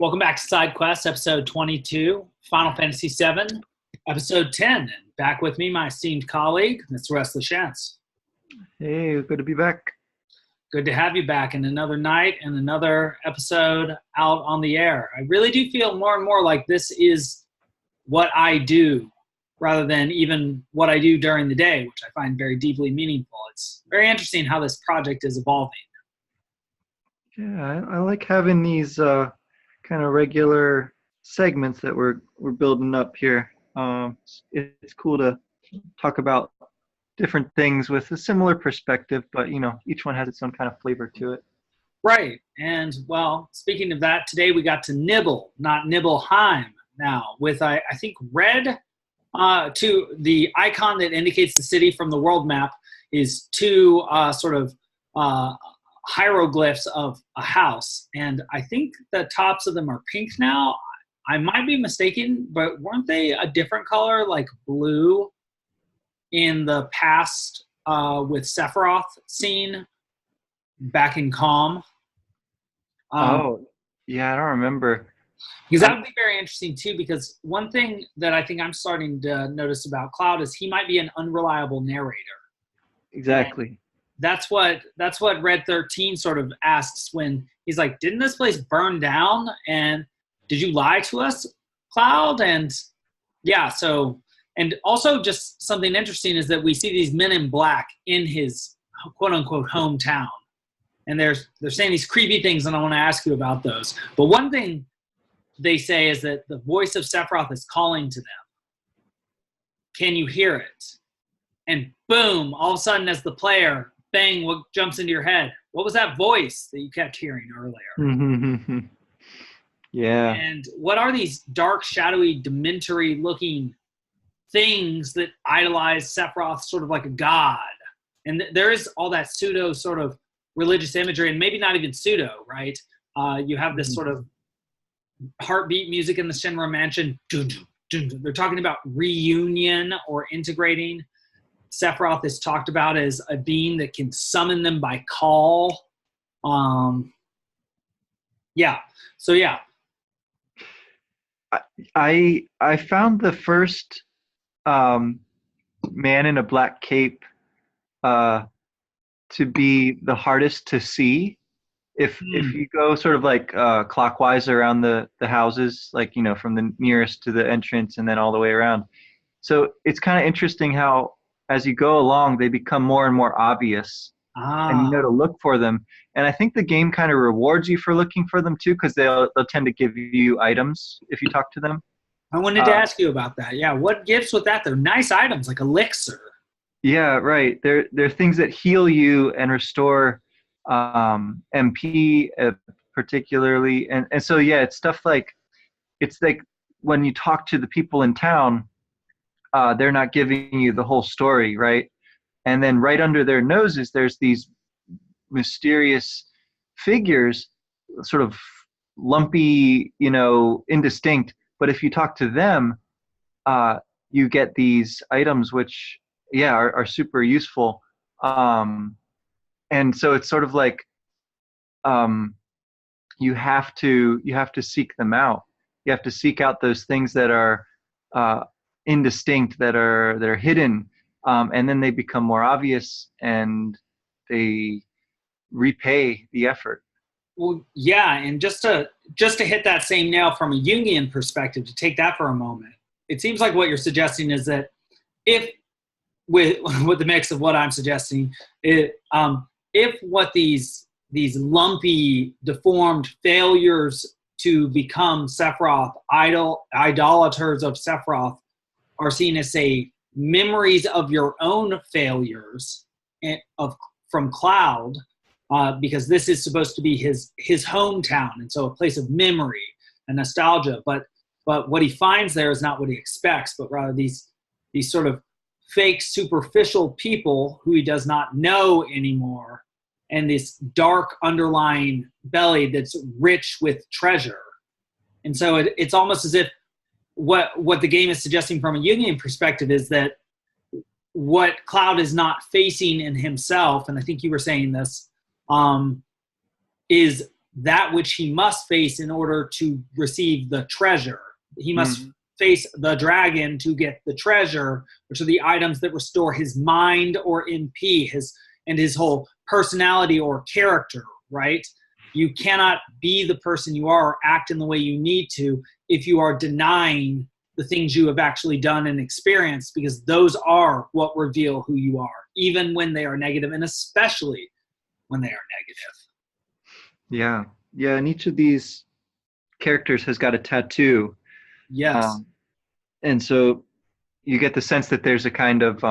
Welcome back to Side Quest, episode 22, Final Fantasy VII, episode 10. And back with me, my esteemed colleague, Mr. Wes Schantz. Hey, good to be back. Good to have you back in another night and another episode out on the air. I really do feel more and more like this is what I do rather than even what I do during the day, which I find very deeply meaningful. It's very interesting how this project is evolving. Yeah, I like having these kind of regular segments that we're building up here. It's cool to talk about different things with a similar perspective, but each one has its own kind of flavor to it. Right. And well, speaking of that, today we got to Nibel, not Nibelheim now, with I think red to the icon that indicates the city from the world map is two hieroglyphs of a house, and I think the tops of them are pink now. I might be mistaken, but weren't they a different color, like blue, in the past with Sephiroth scene back in Calm? Yeah, I don't remember. Because that would be very interesting too, because one thing that I think I'm starting to notice about Cloud is he might be an unreliable narrator. Exactly. And that's what Red 13 sort of asks when he's like, didn't this place burn down? And did you lie to us, Cloud? And yeah, so, and also just something interesting is that we see these men in black in his quote unquote hometown. And they're saying these creepy things, and I want to ask you about those. But one thing they say is that the voice of Sephiroth is calling to them. Can you hear it? And boom, all of a sudden as the player, bang, what jumps into your head? What was that voice that you kept hearing earlier? Yeah. And what are these dark, shadowy, dementory looking things that idolize Sephiroth sort of like a god? And there is all that pseudo sort of religious imagery, and maybe not even pseudo, right? You have this sort of heartbeat music in the Shinra Mansion. They're talking about reunion or integrating. Sephiroth is talked about as a being that can summon them by call. Yeah. So yeah. I found the first man in a black cape to be the hardest to see. If you go sort of like clockwise around the houses, like from the nearest to the entrance and then all the way around. So it's kind of interesting how as you go along they become more and more obvious, and you know to look for them. And I think the game kind of rewards you for looking for them too, because they'll tend to give you items if you talk to them. I wanted to ask you about that. Yeah, what gives with that? They're nice items like elixir. Yeah, right. They're things that heal you and restore MP particularly, and so yeah, it's stuff like, it's like when you talk to the people in town, they're not giving you the whole story, right? And then right under their noses there's these mysterious figures, sort of lumpy, indistinct, but if you talk to them, you get these items which are super useful. And so it's sort of like you have to seek them out. You have to seek out those things that are indistinct, that are hidden, and then they become more obvious and they repay the effort. Well, yeah, and just to hit that same nail from a Jungian perspective, to take that for a moment, it seems like what you're suggesting is that if with the mix of what I'm suggesting, if what these lumpy, deformed failures to become Sephiroth, idolaters of Sephiroth, are seen as, say, memories of your own failures from Cloud, because this is supposed to be his hometown, and so a place of memory and nostalgia. But what he finds there is not what he expects, but rather these sort of fake, superficial people who he does not know anymore, and this dark underlying belly that's rich with treasure. And so it's almost as if what the game is suggesting from a Jungian perspective is that what Cloud is not facing in himself, and I think you were saying this, is that which he must face in order to receive the treasure. He must face the dragon to get the treasure, which are the items that restore his mind or MP, his whole personality or character, right? You cannot be the person you are or act in the way you need to if you are denying the things you have actually done and experienced, because those are what reveal who you are, even when they are negative, and especially when they are negative. Yeah. Yeah. And each of these characters has got a tattoo. Yes. And so you get the sense that there's a kind of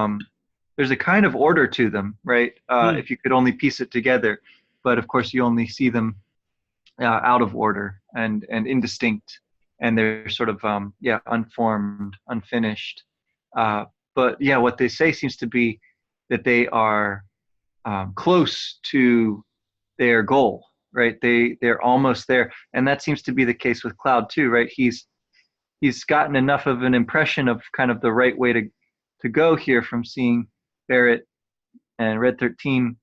order to them, right? If you could only piece it together, but of course you only see them out of order and indistinct, and they're sort of unformed, unfinished. But yeah, what they say seems to be that they are close to their goal, right? They're almost there, and that seems to be the case with Cloud too, right? He's gotten enough of an impression of kind of the right way to go here from seeing Barrett and Red 13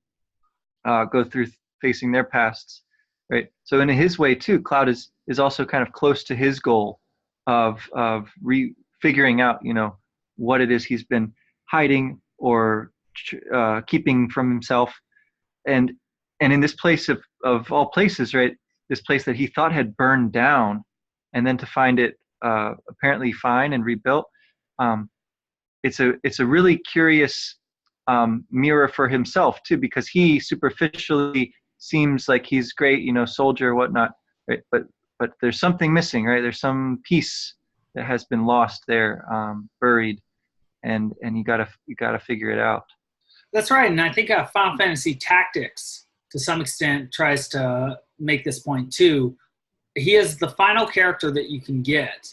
go through facing their pasts, right? So in his way too, Cloud is also kind of close to his goal of figuring out, what it is he's been hiding or keeping from himself, and in this place of all places, right? This place that he thought had burned down, and then to find it apparently fine and rebuilt. It's a really curious mirror for himself too, because he superficially seems like he's great, soldier, whatnot, right? But there's something missing, right? There's some piece that has been lost there, buried, and you gotta figure it out. That's right, and I think Final Fantasy Tactics, to some extent, tries to make this point too. He is the final character that you can get,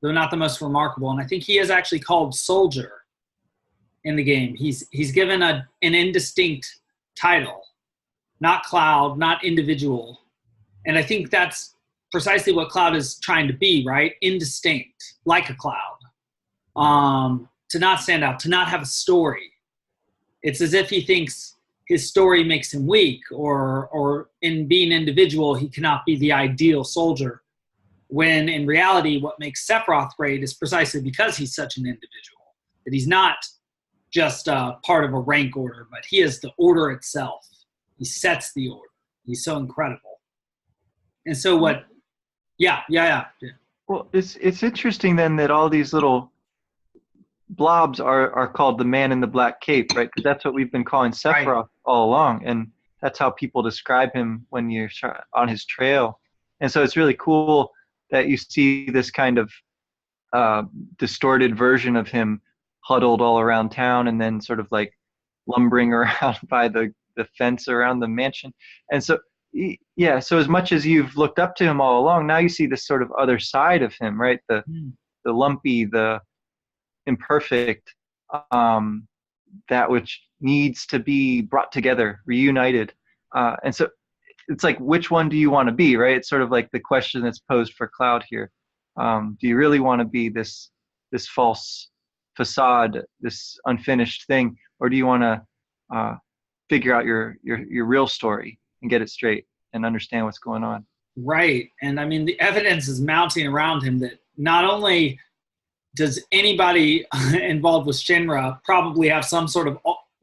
though not the most remarkable. And I think he is actually called Soldier in the game. He's given an indistinct title, not Cloud, not individual. And I think that's precisely what Cloud is trying to be, right? Indistinct, like a cloud. To not stand out, to not have a story. It's as if he thinks his story makes him weak, or in being individual, he cannot be the ideal soldier. When in reality, what makes Sephiroth great is precisely because he's such an individual, that he's not just part of a rank order, but he is the order itself. He sets the order. He's so incredible. And so what, yeah. Well, it's interesting then that all these little blobs are called the man in the black cape, right? Because that's what we've been calling Sephiroth all along, and that's how people describe him when you're on his trail. And so it's really cool that you see this kind of distorted version of him huddled all around town, and then sort of like lumbering around by the fence around the mansion. And so so as much as you've looked up to him all along, now you see this sort of other side of him, right? The lumpy, the imperfect, that which needs to be brought together, reunited. And so it's like, which one do you want to be, right? It's sort of like the question that's posed for Cloud here. Do you really want to be this false facade, this unfinished thing, or do you want to figure out your real story and get it straight and understand what's going on? Right. And I mean, the evidence is mounting around him that not only does anybody involved with Shinra probably have some sort of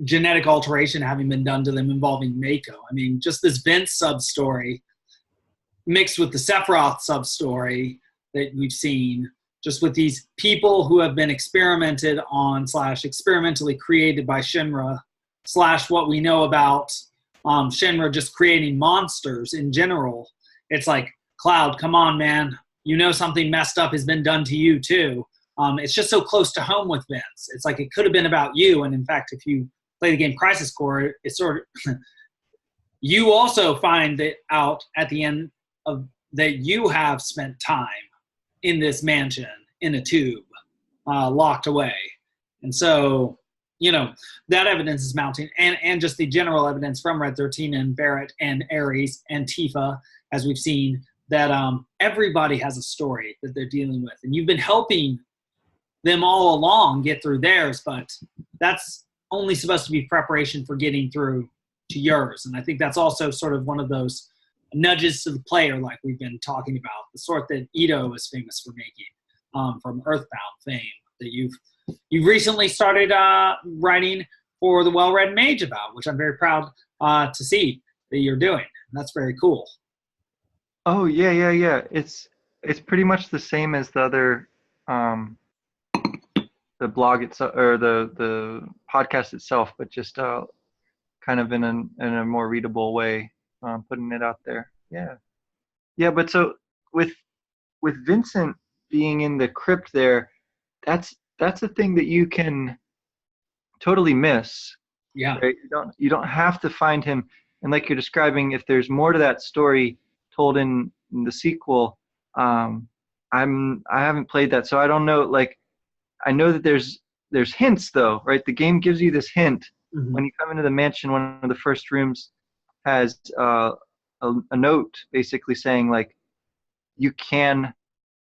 genetic alteration having been done to them involving Mako. I mean, just this Vince sub-story mixed with the Sephiroth sub-story that we've seen, just with these people who have been experimented on / experimentally created by Shinra / what we know about Shinra just creating monsters in general. It's like, Cloud, come on, man. You know something messed up has been done to you too. It's just so close to home with Vince. It's like it could have been about you. And in fact, if you play the game Crisis Core, it's sort of you also find that out at the end of that you have spent time in this mansion in a tube, locked away. And so, that evidence is mounting, and just the general evidence from Red 13 and Barrett and Ares and Tifa, as we've seen, that everybody has a story that they're dealing with. And you've been helping them all along get through theirs, but that's only supposed to be preparation for getting through to yours. And I think that's also sort of one of those nudges to the player, like we've been talking about, the sort that Ito is famous for making, from Earthbound fame, that you've recently started writing for the Well-Read Mage about, which I'm very proud to see that you're doing. And that's very cool. Oh yeah. It's pretty much the same as the other the blog itself or the podcast itself, but just kind of in a more readable way, putting it out there. Yeah. But so with Vincent being in the crypt there, that's a thing that you can totally miss. Yeah. Right? You don't have to find him. And like you're describing, if there's more to that story told in the sequel, I haven't played that, so I don't know. Like, I know that there's hints though, right? The game gives you this hint when you come into the mansion. One of the first rooms has a note basically saying like, you can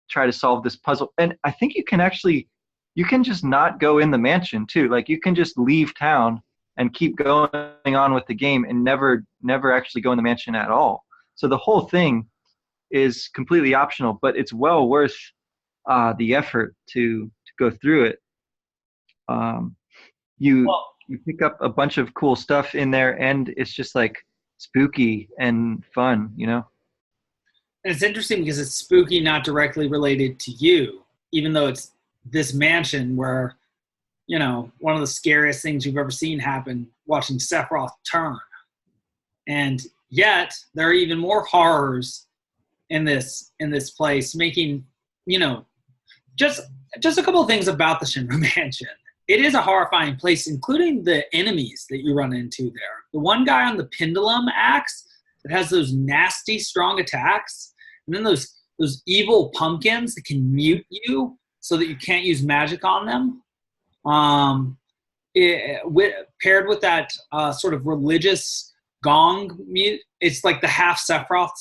try to solve this puzzle, and I think you can just not go in the mansion too. Like, you can just leave town and keep going on with the game and never actually go in the mansion at all. So the whole thing is completely optional, but it's well worth the effort to go through it. You pick up a bunch of cool stuff in there, and it's just like spooky and fun, you know? And it's interesting because it's spooky, not directly related to you, even though it's this mansion where, you know, one of the scariest things you've ever seen happen, watching Sephiroth turn. And yet there are even more horrors in this place, making, you know, just a couple of things about the Shinra Mansion. It is a horrifying place, including the enemies that you run into there. The one guy on the pendulum axe that has those nasty, strong attacks, and then those evil pumpkins that can mute you so that you can't use magic on them. Paired with that sort of religious gong mute, it's like the half Sephiroth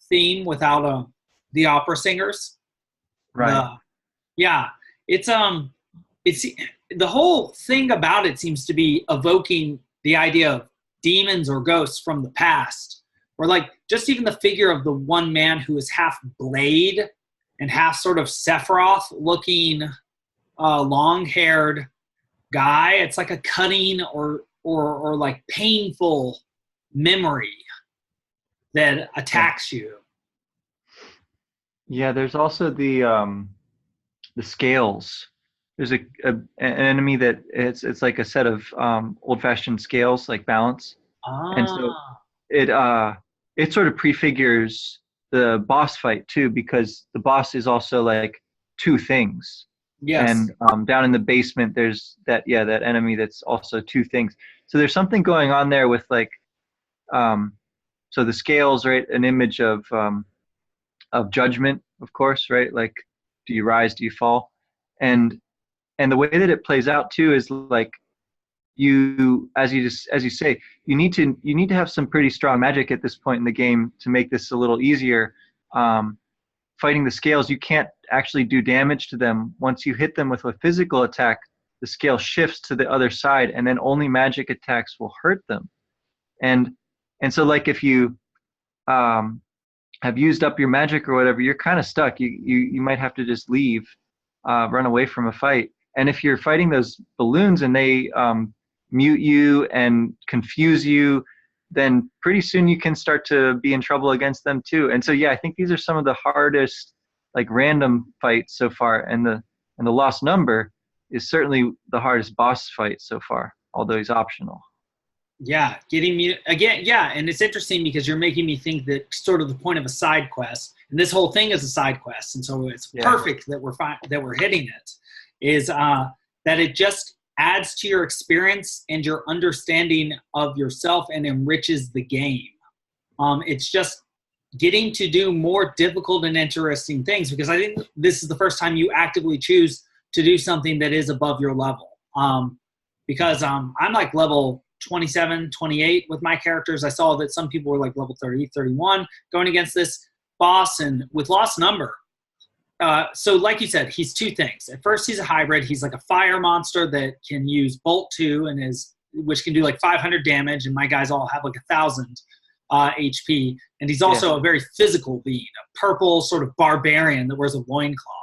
theme without the opera singers. Right. It's the whole thing about it seems to be evoking the idea of demons or ghosts from the past, or like just even the figure of the one man who is half blade and half sort of Sephiroth looking long-haired guy. It's like a cutting or like painful memory that attacks you. Yeah, there's also the scales. There's an enemy that it's like a set of old-fashioned scales, like balance, and so it sort of prefigures the boss fight too, because the boss is also like two things. Yes. And down in the basement, there's that enemy that's also two things. So there's something going on there with like, so the scales, right? An image of judgment, of course, right? Like, do you rise? Do you fall? And the way that it plays out too is like, you, as you say, you need to have some pretty strong magic at this point in the game to make this a little easier. Fighting the scales, you can't actually do damage to them. Once you hit them with a physical attack, the scale shifts to the other side, and then only magic attacks will hurt them. And so like if you have used up your magic or whatever, you're kind of stuck. You might have to just leave, run away from a fight. And if you're fighting those balloons and they mute you and confuse you, then pretty soon you can start to be in trouble against them too. And so yeah, I think these are some of the hardest like random fights so far, and the Lost Number is certainly the hardest boss fight so far, although he's optional. Yeah, getting me again. Yeah, and it's interesting because you're making me think that sort of the point of a side quest, and this whole thing is a side quest, and so it's perfect that we're hitting it. Is that it just adds to your experience and your understanding of yourself and enriches the game. It's just getting to do more difficult and interesting things, because I think this is the first time you actively choose to do something that is above your level. Because I'm like level 27, 28 with my characters. I saw that some people were like level 30, 31 going against this boss, and with Lost Number. So like you said, he's two things. At first, he's a hybrid. He's like a fire monster that can use Bolt 2 which can do like 500 damage, and my guys all have like 1,000. HP, and he's also a very physical being, a purple sort of barbarian that wears a loincloth.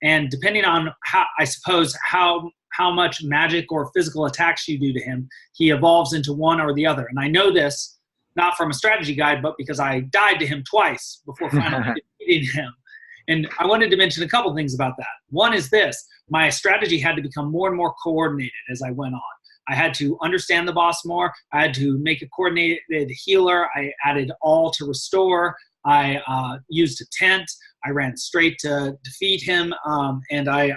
And depending on how much magic or physical attacks you do to him, he evolves into one or the other. And I know this not from a strategy guide, but because I died to him twice before finally defeating him. And I wanted to mention a couple things about that. One is this: my strategy had to become more and more coordinated as I went on. I had to understand the boss more. I had to make a coordinated healer. I added all to restore. I used a tent. I ran straight to defeat him, and I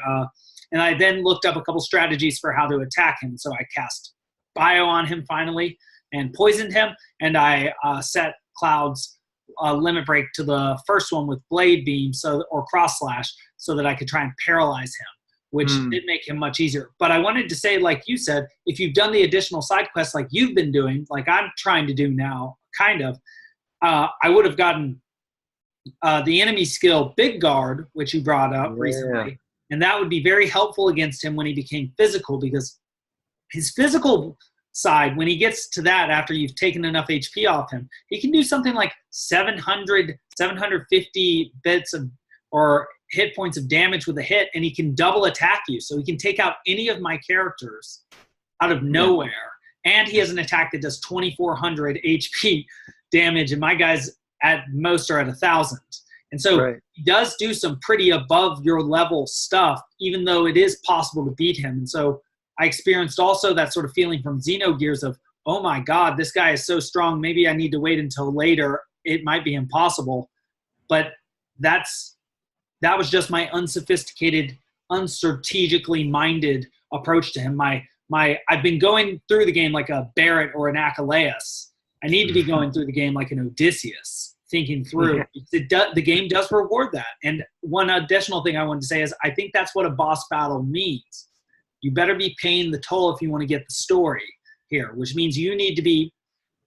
then looked up a couple strategies for how to attack him. So I cast Bio on him finally and poisoned him, and I set Cloud's limit break to the first one with Blade Beam or Cross Slash so that I could try and paralyze him, which did make him much easier. But I wanted to say, like you said, if you've done the additional side quests like you've been doing, like I'm trying to do now, kind of, I would have gotten the enemy skill Big Guard, which you brought up recently, and that would be very helpful against him when he became physical, because his physical side, when he gets to that after you've taken enough HP off him, he can do something like 750 bits of or hit points of damage with a hit, and he can double attack you. So he can take out any of my characters out of nowhere. And he has an attack that does 2,400 HP damage, and my guys at most are at 1,000. And so he does do some pretty above your level stuff, even though it is possible to beat him. And so I experienced also that sort of feeling from Xenogears of, oh my God, this guy is so strong. Maybe I need to wait until later. It might be impossible. But that was just my unsophisticated, unstrategically minded approach to him. I've been going through the game like a Barrett or an Achilles. I need to be going through the game like an Odysseus, thinking through. The game does reward that. And one additional thing I wanted to say is I think that's what a boss battle means. You better be paying the toll if you want to get the story here, which means you need to be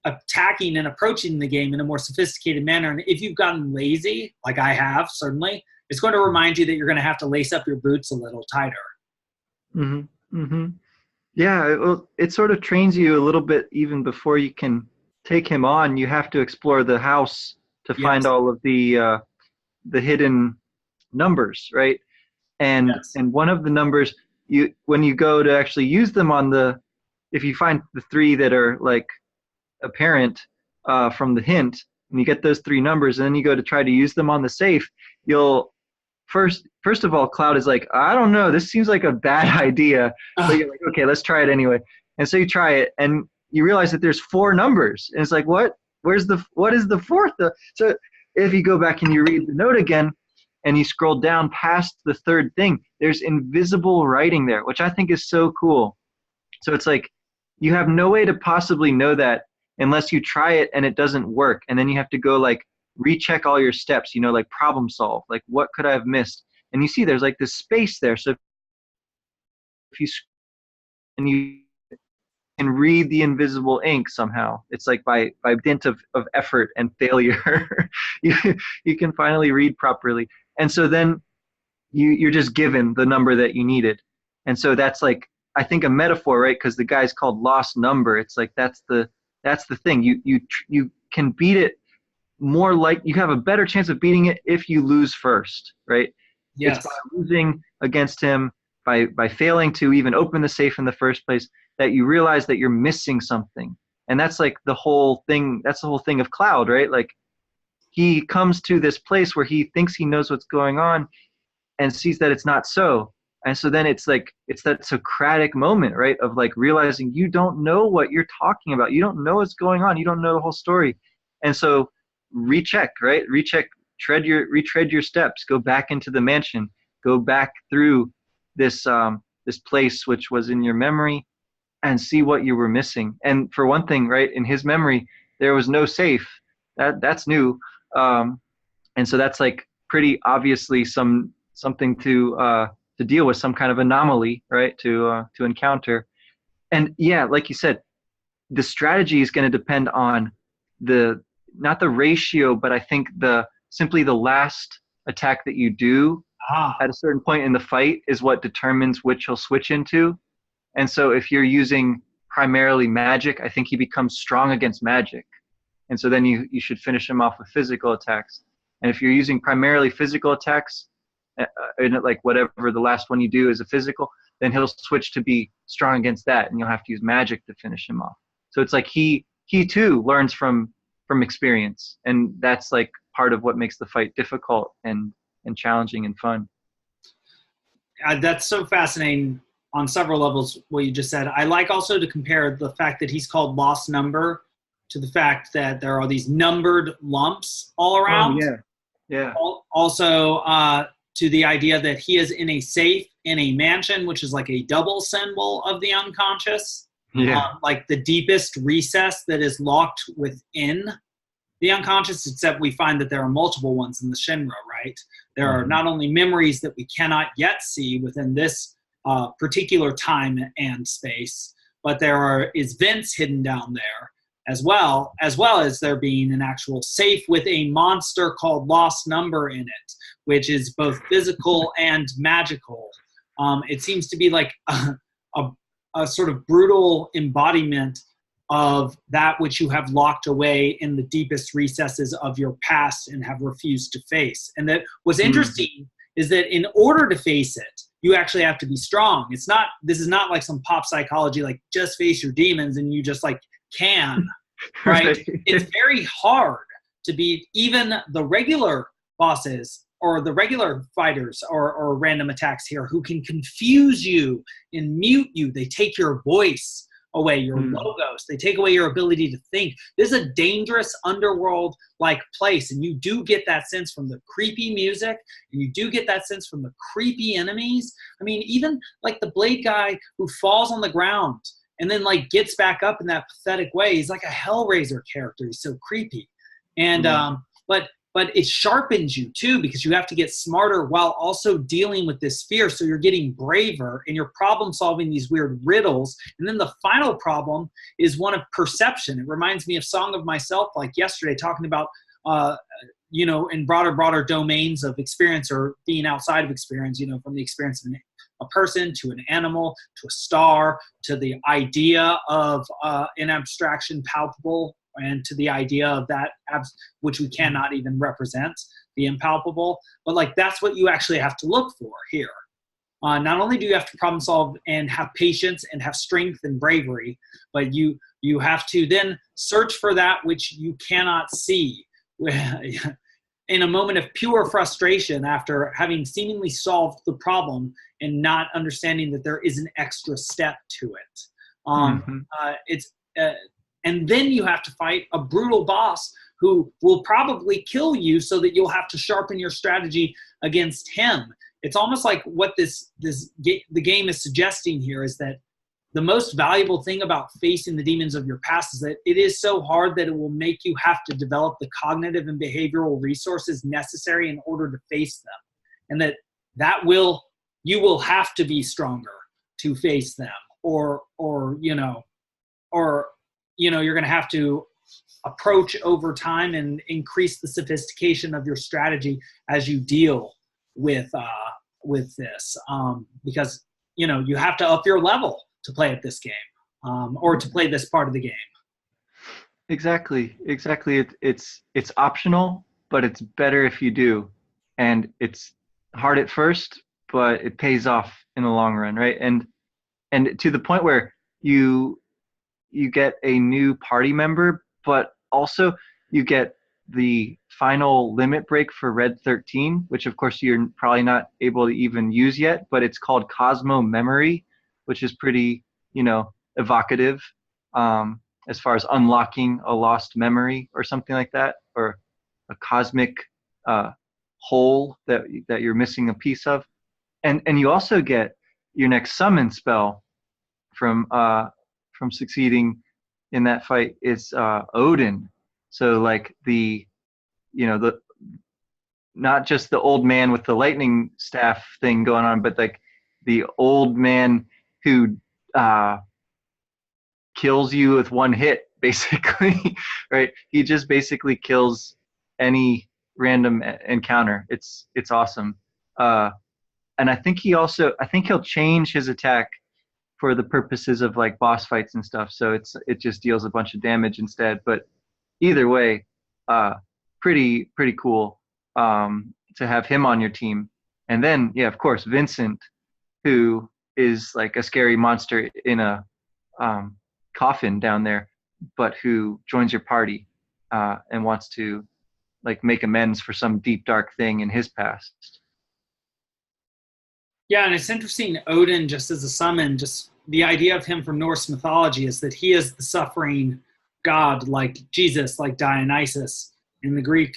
attacking and approaching the game in a more sophisticated manner. And if you've gotten lazy, like I have, certainly, it's going to remind you that you're going to have to lace up your boots a little tighter. Yeah, it sort of trains you a little bit even before you can take him on. You have to explore the house to find all of the hidden numbers, right? And one of the numbers, when you go to actually use them if you find the 3 that are like apparent from the hint, and you get those 3 numbers, and then you go to try to use them on the safe, you'll first of all, Cloud is like, I don't know, this seems like a bad idea. So you're like, okay, let's try it anyway. And so you try it, and you realize that there's 4 numbers, and it's like, what is the 4th? So if you go back and you read the note again, and you scroll down past the 3rd thing, there's invisible writing there, which I think is so cool. So it's like you have no way to possibly know that unless you try it and it doesn't work. And then you have to go like recheck all your steps, like problem solve, like what could I have missed? And you see there's like this space there. So if you can read the invisible ink somehow, it's like by dint of effort and failure, you can finally read properly. And so then you're just given the number that you needed. And so that's like, I think, a metaphor, right? Because the guy's called Lost Number. It's like that's the thing. You can beat it more, like you have a better chance of beating it if you lose first, right? Yes. It's by losing against him, by failing to even open the safe in the first place, that you realize that you're missing something. And that's like the whole thing. That's the whole thing of Cloud, right? Like, he comes to this place where he thinks he knows what's going on and sees that it's not so. And so then it's that Socratic moment, right? Of like realizing you don't know what you're talking about. You don't know what's going on. You don't know the whole story. And so recheck, right? Retread your steps, go back into the mansion, go back through this place which was in your memory and see what you were missing. And for one thing, right, in his memory, there was no safe. That's new. And so that's like pretty obviously something to deal with, some kind of anomaly, right? To encounter. And yeah, like you said, the strategy is going to depend on not the ratio, but I think simply the last attack that you do at a certain point in the fight is what determines which he'll switch into. And so if you're using primarily magic, I think he becomes strong against magic. And so then you should finish him off with physical attacks. And if you're using primarily physical attacks, and like whatever the last one you do is a physical, then he'll switch to be strong against that, and you'll have to use magic to finish him off. So it's like he too learns from experience, and that's like part of what makes the fight difficult and challenging and fun. That's so fascinating on several levels, what you just said. I like also to compare the fact that he's called Lost Number to the fact that there are these numbered lumps all around. Oh, yeah. Also, to the idea that he is in a safe in a mansion, which is like a double symbol of the unconscious. Yeah. Like the deepest recess that is locked within the unconscious, except we find that there are multiple ones in the Shinra, right? There are not only memories that we cannot yet see within this particular time and space, but there is vents hidden down there as well as there being an actual safe with a monster called Lost Number in it, which is both physical and magical. It seems to be like a sort of brutal embodiment of that which you have locked away in the deepest recesses of your past and have refused to face. And that what's interesting is that in order to face it, you actually have to be strong. This is not like some pop psychology, like just face your demons and you just like can, right? It's very hard to beat even the regular bosses or the regular fighters or random attacks here who can confuse you and mute you. They take your voice away, your logos. They take away your ability to think. This is a dangerous underworld-like place, and you do get that sense from the creepy music, and you do get that sense from the creepy enemies. I mean, even like the Blade guy who falls on the ground and then like gets back up in that pathetic way. He's like a Hellraiser character. He's so creepy. And but it sharpens you too, because you have to get smarter while also dealing with this fear. So you're getting braver and you're problem solving these weird riddles. And then the final problem is one of perception. It reminds me of Song of Myself, like yesterday, talking about, in broader domains of experience or being outside of experience, from the experience of a person to an animal to a star to the idea of an abstraction palpable, and to the idea of that which we cannot even represent, the impalpable. But like that's what you actually have to look for here. Not only do you have to problem solve and have patience and have strength and bravery, but you have to then search for that which you cannot see in a moment of pure frustration after having seemingly solved the problem and not understanding that there is an extra step to it. And then you have to fight a brutal boss who will probably kill you so that you'll have to sharpen your strategy against him. It's almost like what the game is suggesting here is that the most valuable thing about facing the demons of your past is that it is so hard that it will make you have to develop the cognitive and behavioral resources necessary in order to face them. And you will have to be stronger to face them, or you're going to have to approach over time and increase the sophistication of your strategy as you deal with this, because you have to up your level to play at this game, or to play this part of the game. Exactly. It's optional, but it's better if you do, and it's hard at first, but it pays off in the long run, right? And to the point where you get a new party member, but also you get the final limit break for Red 13, which of course you're probably not able to even use yet, but it's called Cosmo Memory, which is pretty, evocative as far as unlocking a lost memory or something like that, or a cosmic whole that you're missing a piece of. And you also get your next summon spell from succeeding in that fight is Odin. So like the not just the old man with the lightning staff thing going on, but like the old man who kills you with one hit, basically, right? He just basically kills any random encounter. It's awesome. And I think he'll change his attack for the purposes of like boss fights and stuff. So it just deals a bunch of damage instead. But either way, pretty cool to have him on your team. And then, yeah, of course, Vincent, who is like a scary monster in a um, coffin down there, but who joins your party and wants to like make amends for some deep dark thing in his past. Yeah, and it's interesting, Odin, just as a summon, just the idea of him from Norse mythology is that he is the suffering god, like Jesus, like Dionysus in the Greek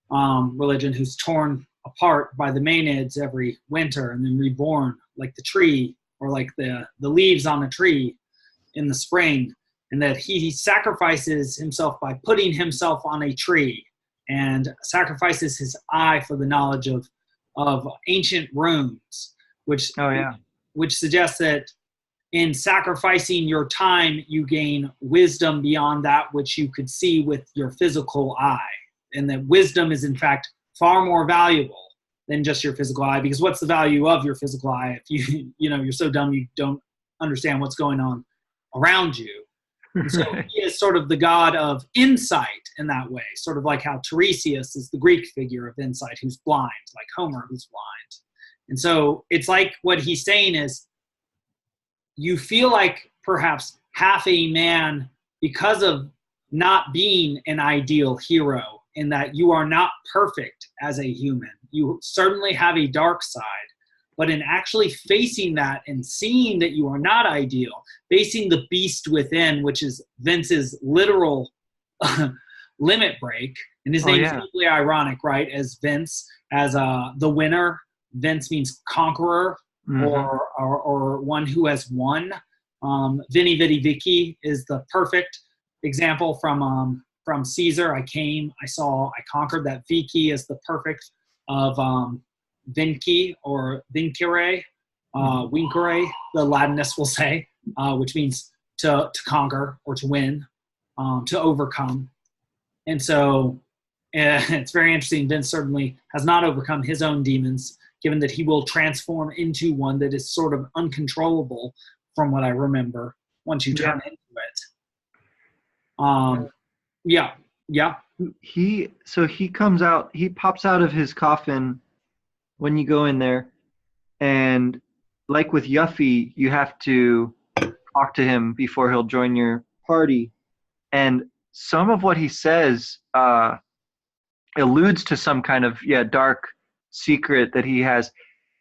religion, who's torn apart by the Maenads every winter and then reborn, like the tree or like the leaves on a tree in the spring, and that he sacrifices himself by putting himself on a tree and sacrifices his eye for the knowledge of ancient runes, which Oh yeah. which suggests that in sacrificing your time, you gain wisdom beyond that which you could see with your physical eye, and that wisdom is in fact far more valuable than just your physical eye. Because what's the value of your physical eye if you're so dumb you don't understand what's going on around you? And so he is sort of the god of insight in that way, sort of like how Tiresias is the Greek figure of insight who's blind, like Homer who's blind. And so it's like what he's saying is you feel like perhaps half a man because of not being an ideal hero, in that you are not perfect as a human. You certainly have a dark side, but in actually facing that and seeing that you are not ideal, facing the beast within, which is Vince's literal limit break, and his name is deeply ironic, right? As Vince, as the winner. Vince means conqueror, or one who has won. Vini Vidi Vici is the perfect example from Caesar. I came, I saw, I conquered. That Vici is the perfect of Vinci or Vincere, Vincere, the Latinists will say, which means to conquer or to win, to overcome. And so it's very interesting. Vince certainly has not overcome his own demons, given that he will transform into one that is sort of uncontrollable from what I remember once you turn into it. Yeah. He comes out, he pops out of his coffin when you go in there, and like with Yuffie, you have to talk to him before he'll join your party. And some of what he says alludes to some kind of dark secret that he has.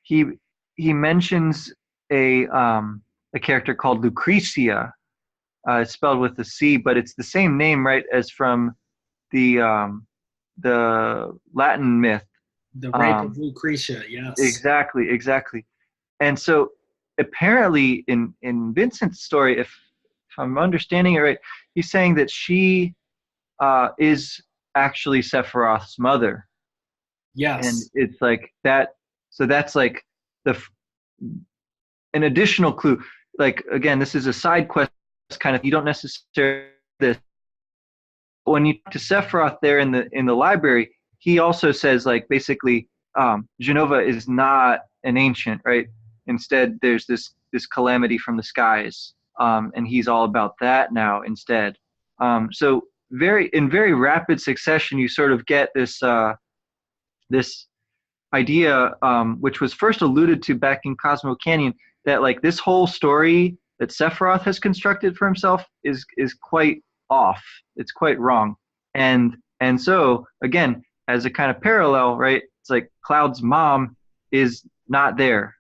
He mentions a character called Lucretia. It's spelled with a C, but it's the same name, right, as from the Latin myth. The rape of Lucretia, yes. Exactly. And so apparently in Vincent's story, if I'm understanding it right, he's saying that she is actually Sephiroth's mother. Yes. And it's like that. So that's like an additional clue. Like, again, this is a side quest kind of, you don't necessarily this. When you talk to Sephiroth there in the library, he also says, like, basically, Genova is not an ancient, right? Instead, there's this calamity from the skies, and he's all about that now instead. So in very rapid succession, you sort of get this idea, which was first alluded to back in Cosmo Canyon, that like this whole story that Sephiroth has constructed for himself is quite off. It's quite wrong. And so again, as a kind of parallel, right? It's like Cloud's mom is not there.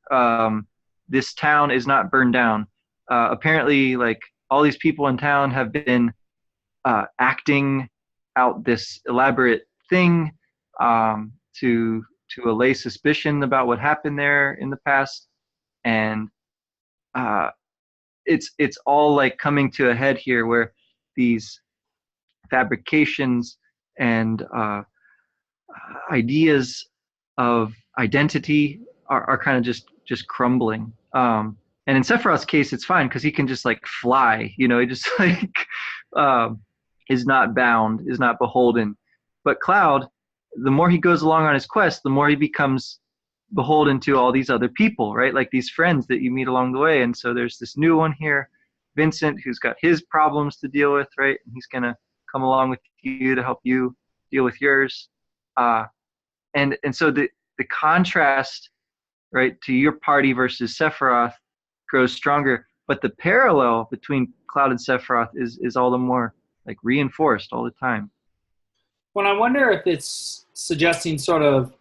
This town is not burned down. Apparently, like all these people in town have been acting out this elaborate thing to allay suspicion about what happened there in the past, and it's all like coming to a head here, where these fabrications and ideas of identity are kind of just crumbling. And in Sephiroth's case, it's fine because he can just like fly, he just like is not bound, is not beholden. But Cloud, the more he goes along on his quest, the more he becomes beholden to all these other people, right? Like these friends that you meet along the way. And so there's this new one here, Vincent, who's got his problems to deal with, right? And he's gonna come along with you to help you deal with yours. And so the contrast, right, to your party versus Sephiroth grows stronger, but the parallel between Cloud and Sephiroth is all the more like reinforced all the time. Well, I wonder if it's suggesting sort of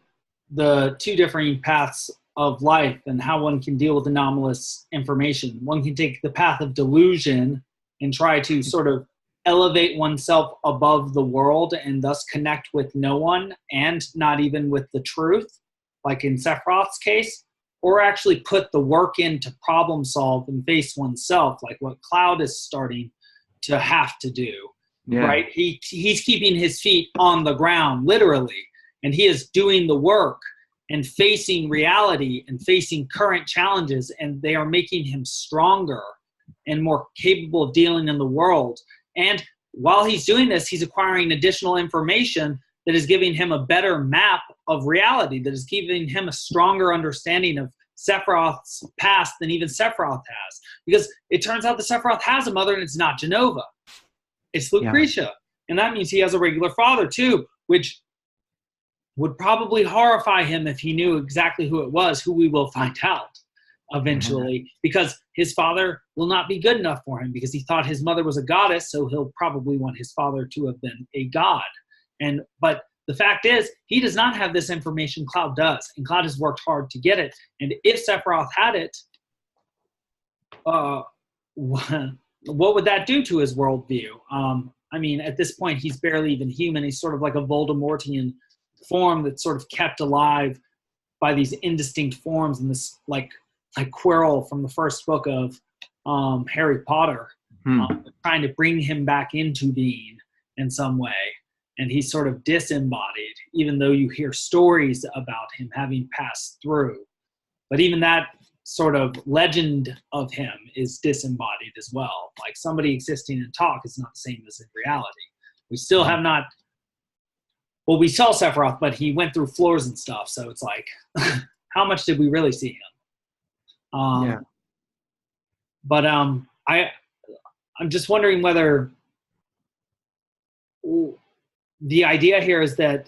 the two different paths of life and how one can deal with anomalous information. One can take the path of delusion and try to sort of elevate oneself above the world and thus connect with no one and not even with the truth, like in Sephiroth's case, or actually put the work in to problem solve and face oneself, like what Cloud is starting to have to do. Yeah. Right? He's keeping his feet on the ground, literally, and he is doing the work and facing reality and facing current challenges, and they are making him stronger and more capable of dealing in the world. And while he's doing this, he's acquiring additional information that is giving him a better map of reality, that is giving him a stronger understanding of Sephiroth's past than even Sephiroth has. Because it turns out that Sephiroth has a mother, and it's not Jenova. It's Lucretia. Yeah. And that means he has a regular father too, which would probably horrify him if he knew exactly who it was, who we will find out eventually, because his father will not be good enough for him because he thought his mother was a goddess, so he'll probably want his father to have been a god. But the fact is, he does not have this information. Cloud does, and Cloud has worked hard to get it. And if Sephiroth had it, what would that do to his worldview? I mean, at this point, he's barely even human. He's sort of like a Voldemortian form that's sort of kept alive by these indistinct forms and this like Quirrell from the first book of Harry Potter, trying to bring him back into being in some way. And he's sort of disembodied, even though you hear stories about him having passed through. But even that sort of legend of him is disembodied as well. Like somebody existing in talk is not the same as in reality. We still have not, well, we saw Sephiroth, but he went through floors and stuff. So it's like, how much did we really see him? But I'm just wondering whether the idea here is that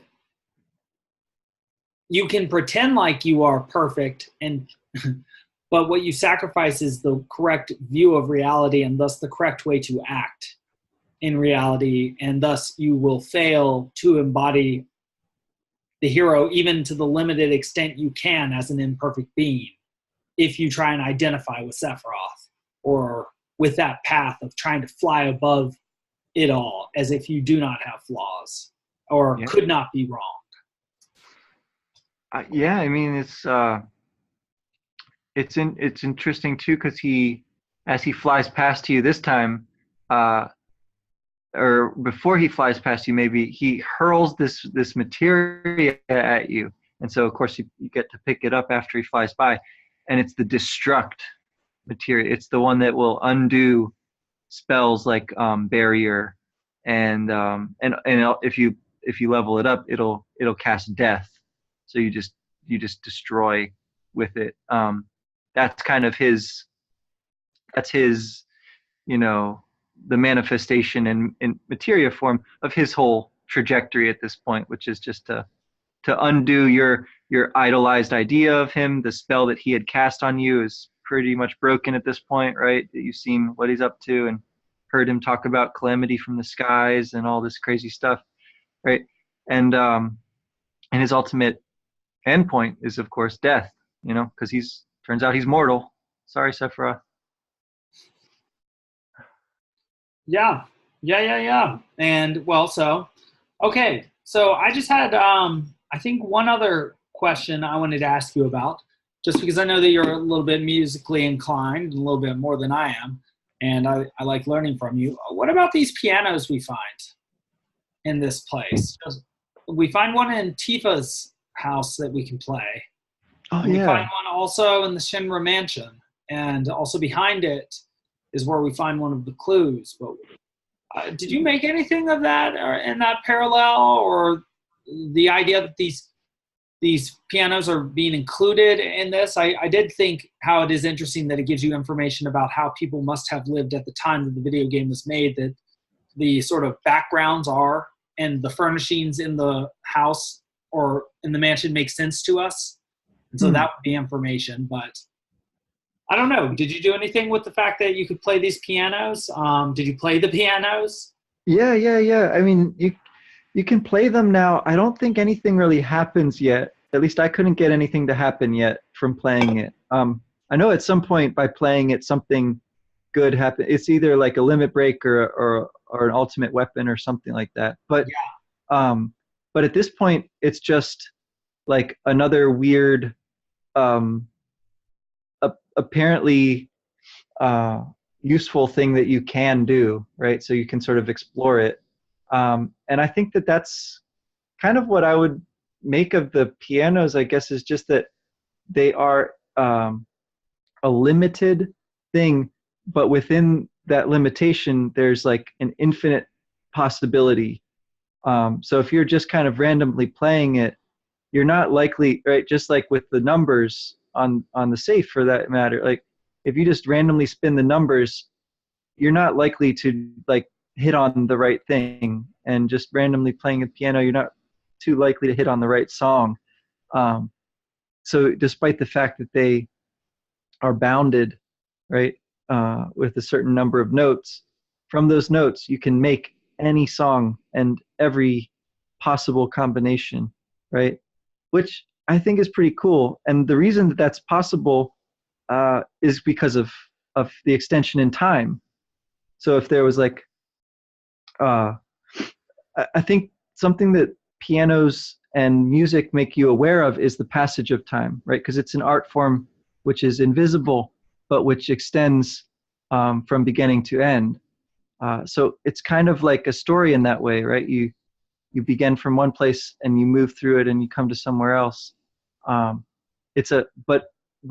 you can pretend like you are perfect, but what you sacrifice is the correct view of reality and thus the correct way to act in reality, and thus you will fail to embody the hero even to the limited extent you can as an imperfect being if you try and identify with Sephiroth or with that path of trying to fly above it all as if you do not have flaws or could not be wrong. I mean, it's interesting too, because as he flies past you this time, or before he flies past you, maybe he hurls this materia at you, and so of course you get to pick it up after he flies by, and it's the destruct materia. It's the one that will undo spells like barrier, and if you level it up, it'll cast death. So you just destroy with it. That's kind of his, the manifestation in materia form of his whole trajectory at this point, which is just to undo your idolized idea of him. The spell that he had cast on you is pretty much broken at this point, right? That you've seen what he's up to and heard him talk about calamity from the skies and all this crazy stuff, right? And his ultimate endpoint is, of course, death, because turns out he's mortal. Sorry, Sephiroth. Yeah. And okay. So I just had, I think one other question I wanted to ask you about, just because I know that you're a little bit musically inclined, a little bit more than I am, and I like learning from you. What about these pianos we find in this place? We find one in Tifa's house that we can play. Oh, we find one also in the Shinra mansion, and also behind it is where we find one of the clues. But did you make anything of that, or in that parallel, or the idea that these pianos are being included in this? I did think how it is interesting that it gives you information about how people must have lived at the time that the video game was made, that the sort of backgrounds are and the furnishings in the house or in the mansion make sense to us. And so that would be information. But I don't know. Did you do anything with the fact that you could play these pianos? Did you play the pianos? Yeah. I mean, you can play them now. I don't think anything really happens yet. At least I couldn't get anything to happen yet from playing it. I know at some point by playing it, something good happened. It's either like a limit break or an ultimate weapon or something like that. But but at this point, it's just like another weird, apparently useful thing that you can do, right? So you can sort of explore it. And I think that that's kind of what I would make of the pianos, I guess, is just that they are a limited thing, but within that limitation, there's like an infinite possibility. So if you're just kind of randomly playing it, you're not likely, right? Just like with the numbers on the safe for that matter, like if you just randomly spin the numbers, you're not likely to like hit on the right thing. And just randomly playing a piano, you're not too likely to hit on the right song. So despite the fact that they are bounded, right, with a certain number of notes, from those notes you can make any song and every possible combination, right? Which I think is pretty cool. And the reason that that's possible is because of the extension in time. So if there was like, I think something that pianos and music make you aware of is the passage of time, right? Because it's an art form which is invisible, but which extends from beginning to end. So it's kind of like a story in that way, right? You begin from one place and you move through it and you come to somewhere else. But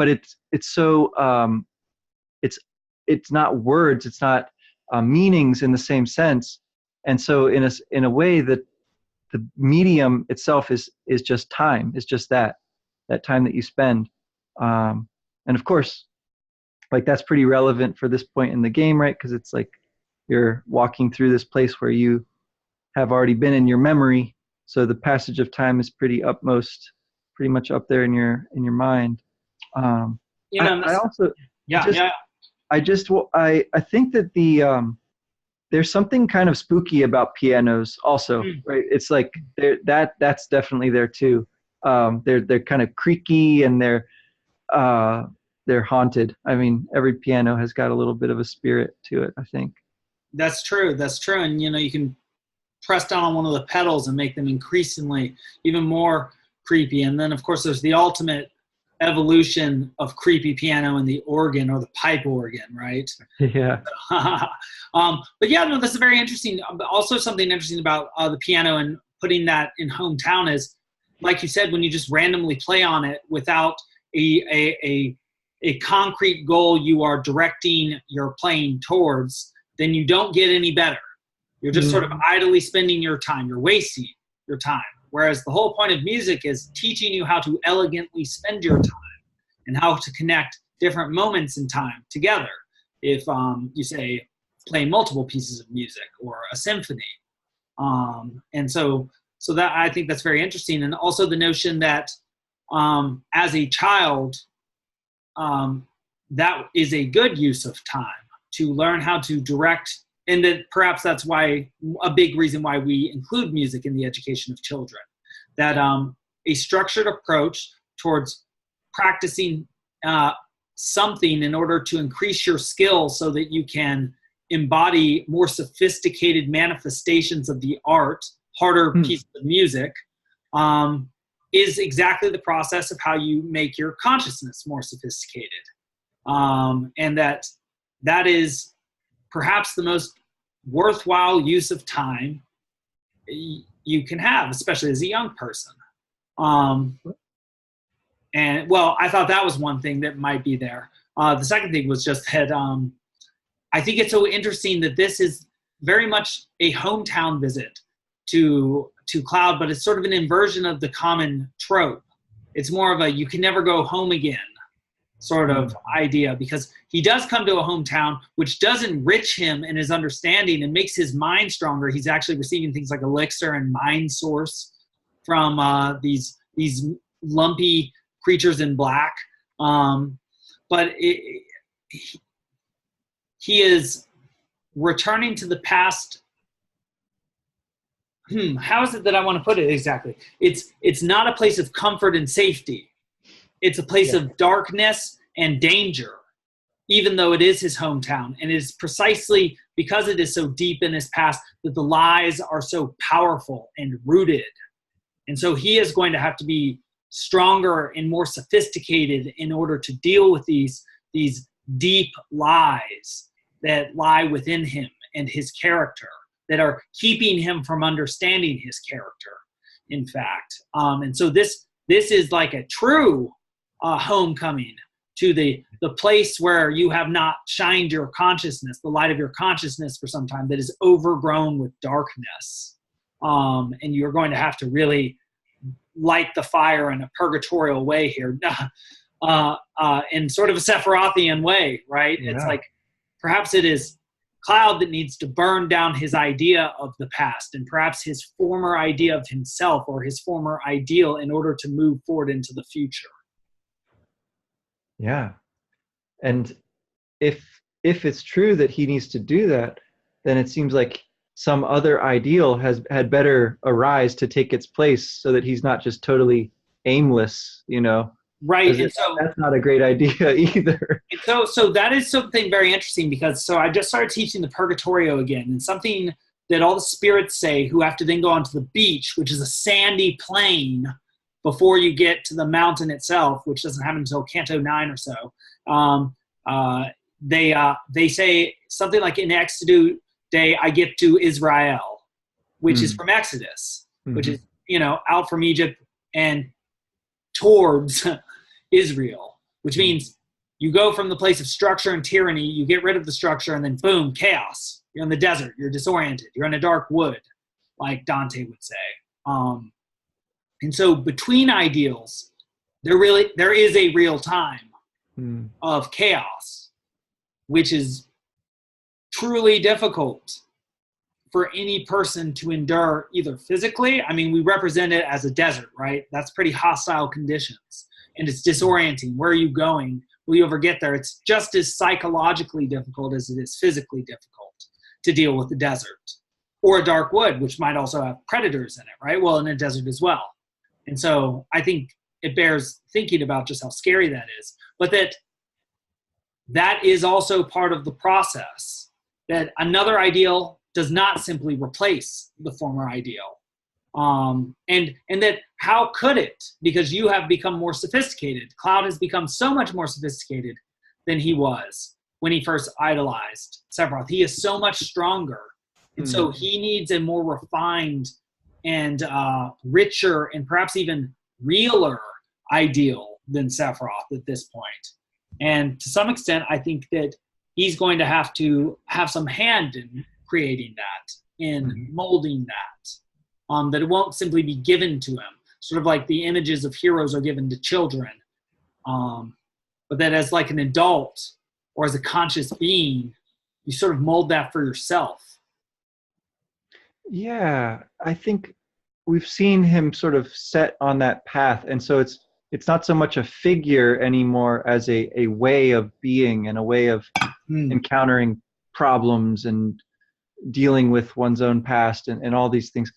it's so it's not words, it's not meanings in the same sense, and so in a way that the medium itself is just time. It's just that time that you spend, and of course, like that's pretty relevant for this point in the game, right? Because it's like you're walking through this place where you have already been in your memory, so the passage of time is pretty much up there in your mind. I also I think that there's something kind of spooky about pianos also, right? It's like that's definitely there too. They're kind of creaky and they're haunted. I mean, every piano has got a little bit of a spirit to it, I think. That's true. And you can press down on one of the pedals and make them increasingly even more creepy. And then of course there's the ultimate evolution of creepy piano and the organ or the pipe organ, right? Yeah. But yeah, no, that's very interesting. Also something interesting about the piano and putting that in hometown is, like you said, when you just randomly play on it without a concrete goal you are directing your playing towards, then you don't get any better. You're just sort of idly spending your time. You're wasting your time. Whereas the whole point of music is teaching you how to elegantly spend your time and how to connect different moments in time together. If you say play multiple pieces of music or a symphony. And so that, I think that's very interesting. And also the notion that as a child, that is a good use of time to learn how to direct. And that perhaps that's why a big reason why we include music in the education of children, that a structured approach towards practicing something in order to increase your skill so that you can embody more sophisticated manifestations of the art, harder pieces of music, is exactly the process of how you make your consciousness more sophisticated. And that is perhaps the most worthwhile use of time you can have, especially as a young person. And well, I thought that was one thing that might be there. The second thing was just that I think it's so interesting that this is very much a hometown visit to Cloud, but it's sort of an inversion of the common trope. It's more of a you can never go home again sort of idea, because he does come to a hometown which does enrich him in his understanding and makes his mind stronger. He's actually receiving things like elixir and mind source from these lumpy creatures in black. But he is returning to the past. How is it that I want to put it exactly? It's not a place of comfort and safety. It's a place of darkness and danger, even though it is his hometown. And it is precisely because it is so deep in his past that the lies are so powerful and rooted. And so he is going to have to be stronger and more sophisticated in order to deal with these deep lies that lie within him and his character, that are keeping him from understanding his character, in fact. And so this is like a true homecoming to the place where you have not shined your consciousness, the light of your consciousness for some time, that is overgrown with darkness. And you're going to have to really light the fire in a purgatorial way here, in sort of a Sephirothian way, right? Yeah. It's like perhaps it is Cloud that needs to burn down his idea of the past and perhaps his former idea of himself or his former ideal in order to move forward into the future. Yeah. And if it's true that he needs to do that, then it seems like some other ideal had better arise to take its place, so that he's not just totally aimless, Right. And so that's not a great idea either. And so that is something very interesting, because I just started teaching the Purgatorio again, and something that all the spirits say who have to then go onto the beach, which is a sandy plain before you get to the mountain itself, which doesn't happen until Canto 9 or so. They say something like, in Exodus Day I give to Israel, which is from Exodus, which is, out from Egypt and towards Israel, which means you go from the place of structure and tyranny, you get rid of the structure, and then boom, chaos. You're in the desert, you're disoriented, you're in a dark wood, like Dante would say. And so between ideals, there is a real time of chaos, which is truly difficult for any person to endure, either physically. I mean, we represent it as a desert, right? That's pretty hostile conditions, and it's disorienting. Where are you going? Will you ever get there? It's just as psychologically difficult as it is physically difficult to deal with the desert, or a dark wood, which might also have predators in it, right? Well, in a desert as well. And so I think it bears thinking about just how scary that is, but that is also part of the process, that another ideal does not simply replace the former ideal. And that how could it? Because you have become more sophisticated. Cloud has become so much more sophisticated than he was when he first idolized Sephiroth. He is so much stronger. And so he needs a more refined and richer and perhaps even realer ideal than Sephiroth at this point. And to some extent, I think that he's going to have some hand in creating that, in molding that, that it won't simply be given to him, sort of like the images of heroes are given to children, but that as like an adult or as a conscious being, you sort of mold that for yourself. Yeah, I think we've seen him sort of set on that path, and so it's not so much a figure anymore as a way of being and a way of encountering problems and dealing with one's own past and all these things.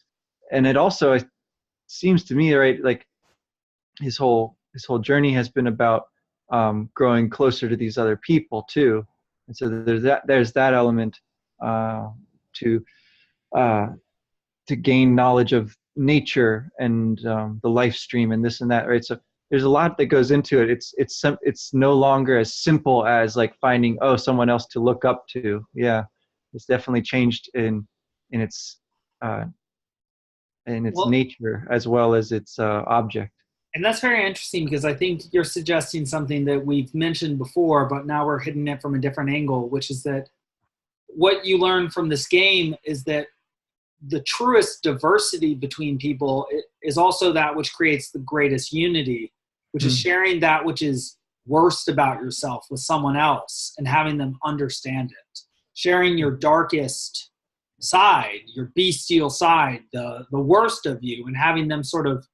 And it also seems to me, right, like his whole journey has been about growing closer to these other people too. And so there's that element to gain knowledge of nature and the life stream and this and that, right? So there's a lot that goes into it. It's no longer as simple as like finding someone else to look up to. Yeah, it's definitely changed in its nature as well as its object. And that's very interesting, because I think you're suggesting something that we've mentioned before, but now we're hitting it from a different angle, which is that what you learn from this game is that the truest diversity between people is also that which creates the greatest unity, which is sharing that which is worst about yourself with someone else and having them understand it. Sharing your darkest side, your bestial side, the worst of you, and having them sort of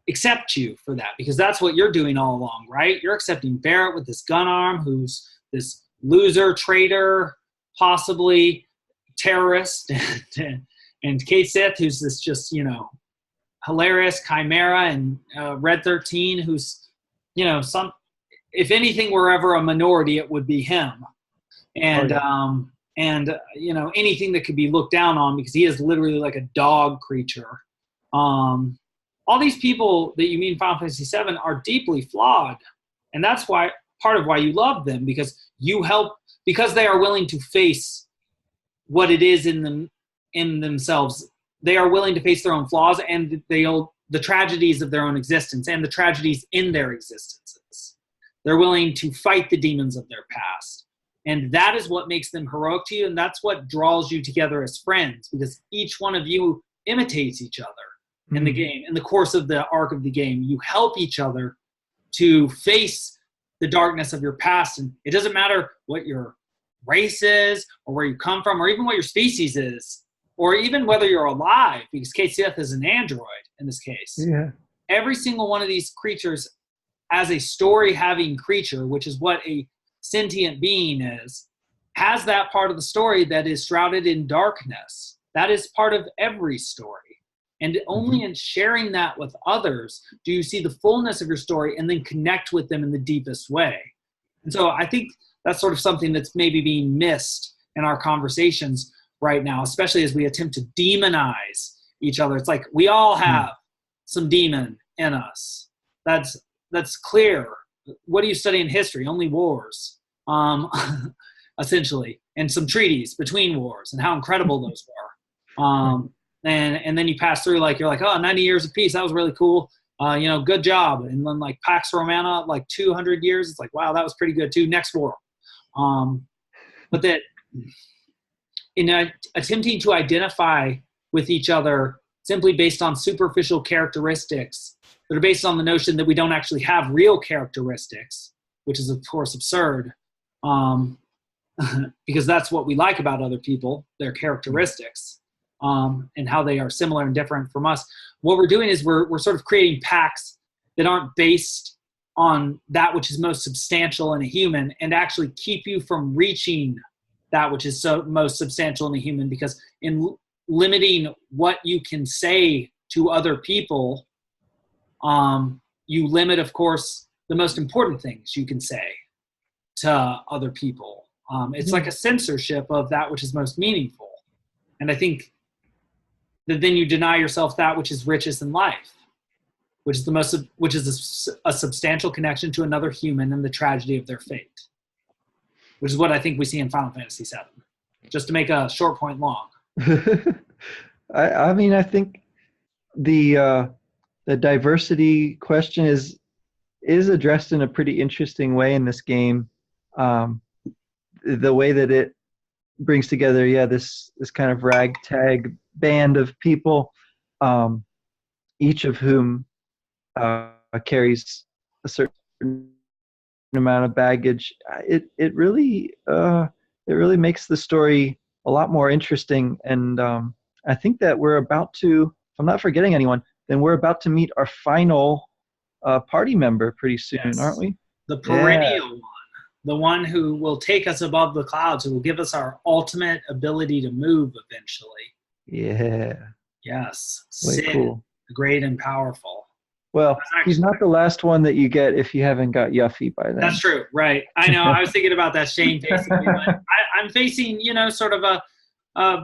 accept you for that, because that's what you're doing all along, right? You're accepting Barrett with this gun arm, who's this loser, traitor, possibly terrorist, and Kate Sith, who's this just, you know, hilarious chimera, and Red 13, who's, you know, if anything were ever a minority, it would be him. And you know, anything that could be looked down on, because he is literally like a dog creature. All these people that you meet in Final Fantasy VII are deeply flawed, and that's why part of why you love them, because they are willing to face what it is in themselves. They are willing to face their own flaws and the tragedies of their own existence and the tragedies in their existences. They're willing to fight the demons of their past. And that is what makes them heroic to you, and that's what draws you together as friends, because each one of you imitates each other in the game. In the course of the arc of the game, you help each other to face the darkness of your past. And it doesn't matter what your race is, or where you come from, or even what your species is, or even whether you're alive, because Kate Sith is an android in this case. Yeah. Every single one of these creatures, as a story-having creature, which is what a sentient being is, has that part of the story that is shrouded in darkness. That is part of every story. And only in sharing that with others do you see the fullness of your story and then connect with them in the deepest way. And so I think that's sort of something that's maybe being missed in our conversations right now, especially as we attempt to demonize each other. It's like we all have some demon in us. That's clear. What do you study in history? Only wars, essentially, and some treaties between wars and how incredible those were. And then you pass through, like, you're like, oh, 90 years of peace. That was really cool. You know, good job. And then like Pax Romana, like 200 years. It's like, wow, that was pretty good too. Next war. But that in attempting to identify with each other simply based on superficial characteristics that are based on the notion that we don't actually have real characteristics, which is of course absurd, because that's what we like about other people, their characteristics. And how they are similar and different from us. What we're doing is we're sort of creating packs that aren't based on that which is most substantial in a human, and actually keep you from reaching that which is most substantial in a human, because in limiting what you can say to other people, you limit, of course, the most important things you can say to other people. It's like a censorship of that which is most meaningful. And I think that then you deny yourself that which is richest in life, which is a substantial connection to another human and the tragedy of their fate, which is what I think we see in Final Fantasy VII. Just to make a short point long. I mean, I think the diversity question is addressed in a pretty interesting way in this game. The way that it brings together, this kind of ragtag band of people, each of whom carries a certain amount of baggage. It really makes the story a lot more interesting, and I think that we're about to, if I'm not forgetting anyone, then we're about to meet our final party member pretty soon, aren't we? The perennial one. The one who will take us above the clouds, who will give us our ultimate ability to move eventually. Yeah. Yes. Way cool. The great and powerful. Well, he's not the last one that you get if you haven't got Yuffie by then. That's true. Right. I know. I was thinking about that Shane facing me, but I'm facing, sort of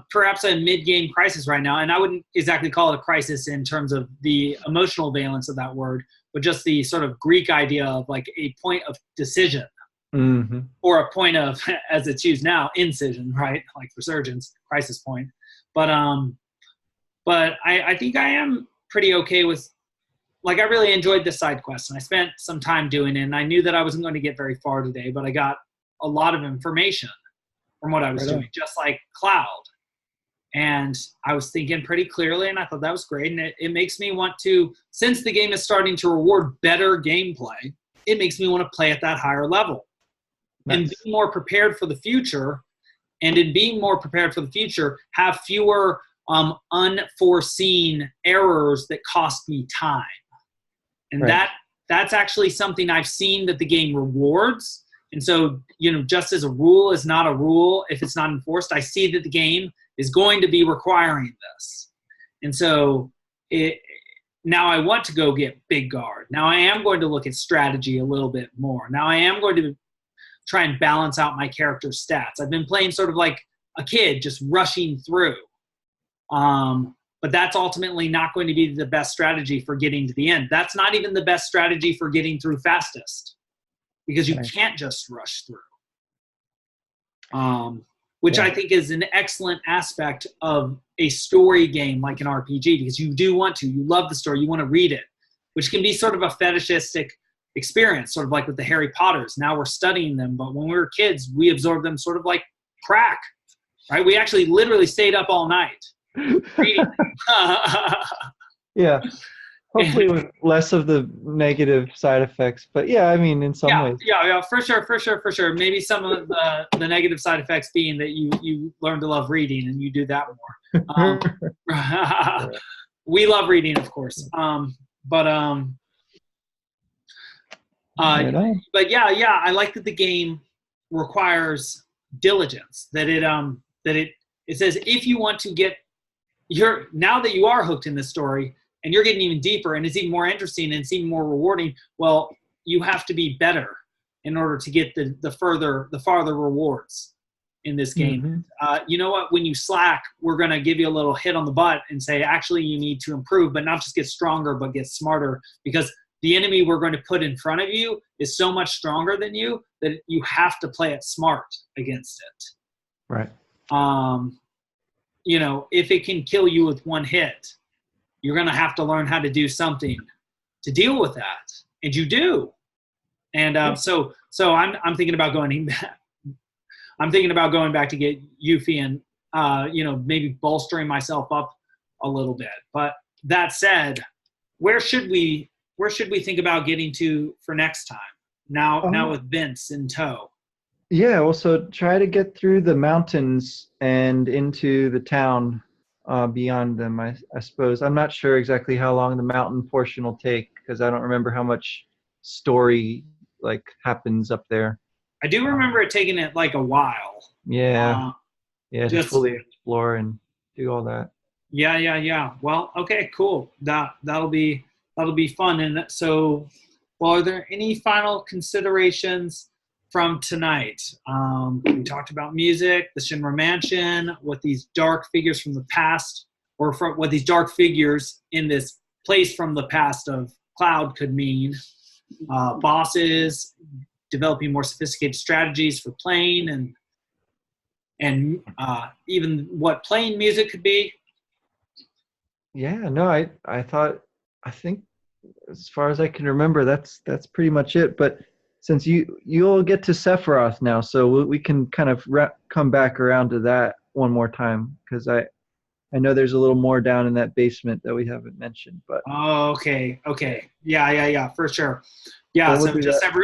perhaps a mid-game crisis right now. And I wouldn't exactly call it a crisis in terms of the emotional valence of that word, but just the sort of Greek idea of like a point of decision. Mm-hmm. Or a point of, as it's used now, incision, right? Like resurgence, crisis point. But I think I am pretty okay with, like, I really enjoyed this side quest, and I spent some time doing it, and I knew that I wasn't going to get very far today, but I got a lot of information from what I was doing, just like Cloud. And I was thinking pretty clearly, and I thought that was great, and it makes me want to, since the game is starting to reward better gameplay, it makes me want to play at that higher level. Nice. And be more prepared for the future. And in being more prepared for the future, have fewer unforeseen errors that cost me time. And that's actually something I've seen that the game rewards. And so, just as a rule is not a rule if it's not enforced, I see that the game is going to be requiring this. And so now I want to go get big guard. Now I am going to look at strategy a little bit more. Now I am going to try and balance out my character's stats. I've been playing sort of like a kid, just rushing through. But that's ultimately not going to be the best strategy for getting to the end. That's not even the best strategy for getting through fastest, because you can't just rush through. Which I think is an excellent aspect of a story game like an RPG, because you love the story, you want to read it, which can be sort of a fetishistic experience, sort of like with the Harry Potters. Now we're studying them, but when we were kids, we absorbed them sort of like crack, right? We actually literally stayed up all night reading. Yeah. Hopefully with less of the negative side effects, but yeah, I mean, in some ways. Yeah, for sure. Maybe some of the negative side effects being that you learn to love reading and you do that more. We love reading, of course. But yeah, I like that the game requires diligence. That it says if you want to get now that you are hooked in this story and you're getting even deeper and it's even more interesting and it's even more rewarding, well, you have to be better in order to get the farther rewards in this game. Mm-hmm. You know what? When you slack, we're going to give you a little hit on the butt and say, actually, you need to improve, but not just get stronger, but get smarter, because the enemy we're going to put in front of you is so much stronger than you that you have to play it smart against it. Right. If it can kill you with one hit, you're going to have to learn how to do something to deal with that. And you do. And so I'm thinking about going back. I'm thinking about going back to get Yuffie and, maybe bolstering myself up a little bit. But that said, where should we think about getting to for next time? Now with Vince in tow. Yeah, well, so try to get through the mountains and into the town beyond them, I suppose. I'm not sure exactly how long the mountain portion will take, because I don't remember how much story happens up there. I do remember it taking it like a while. Yeah. To fully explore and do all that. Yeah. Well, okay, cool. That'll be fun. And so, well, are there any final considerations from tonight? We talked about music, the Shinra Mansion, what these dark figures from the past, or from what these dark figures in this place from the past of Cloud could mean. Bosses, developing more sophisticated strategies for playing, and even what playing music could be. Yeah, no, I think as far as I can remember, that's pretty much it. But since you'll get to Sephiroth now, so we can kind of come back around to that one more time, because I know there's a little more down in that basement that we haven't mentioned. But okay, yeah, for sure. Yeah,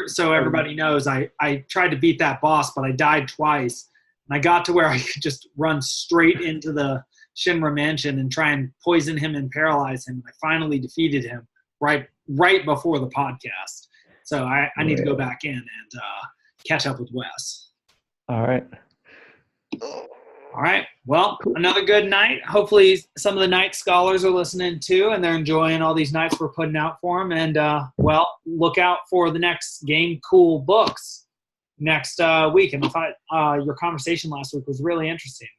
so everybody knows, I tried to beat that boss, but I died twice, and I got to where I could just run straight into the Shinra Mansion and try and poison him and paralyze him. I finally defeated him right before the podcast. So I need to go back in and catch up with Wes. All right. Well, cool. Another good night. Hopefully some of the night scholars are listening too, and they're enjoying all these nights we're putting out for them. And, look out for the next Game Cool books next week. And I thought your conversation last week was really interesting.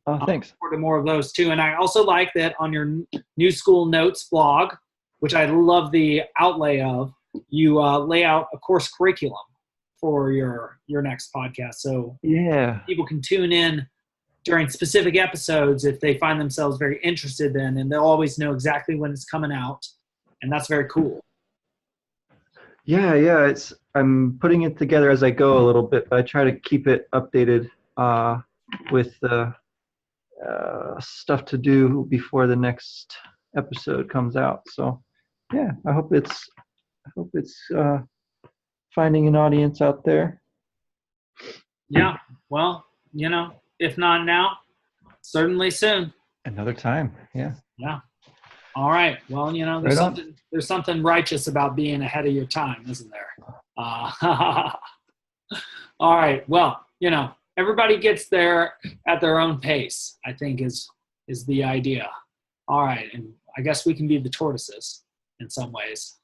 And thanks. I look forward to more of those too. And I also like that on your New School Notes blog, which I love the outlay of, you lay out a course curriculum for your next podcast. So people can tune in during specific episodes if they find themselves very interested in, and they'll always know exactly when it's coming out. And that's very cool. Yeah. I'm putting it together as I go a little bit, but I try to keep it updated with the stuff to do before the next episode comes out. So yeah, I hope it's finding an audience out there. Yeah. Well, if not now, certainly soon. Another time. Yeah. Yeah. All right. Well, there's something righteous about being ahead of your time, isn't there? All right. Well, everybody gets there at their own pace, I think is the idea. All right. And I guess we can be the tortoises in some ways.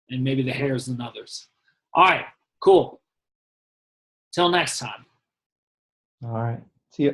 And maybe the hares and others. All right. Cool. Till next time. All right. See ya.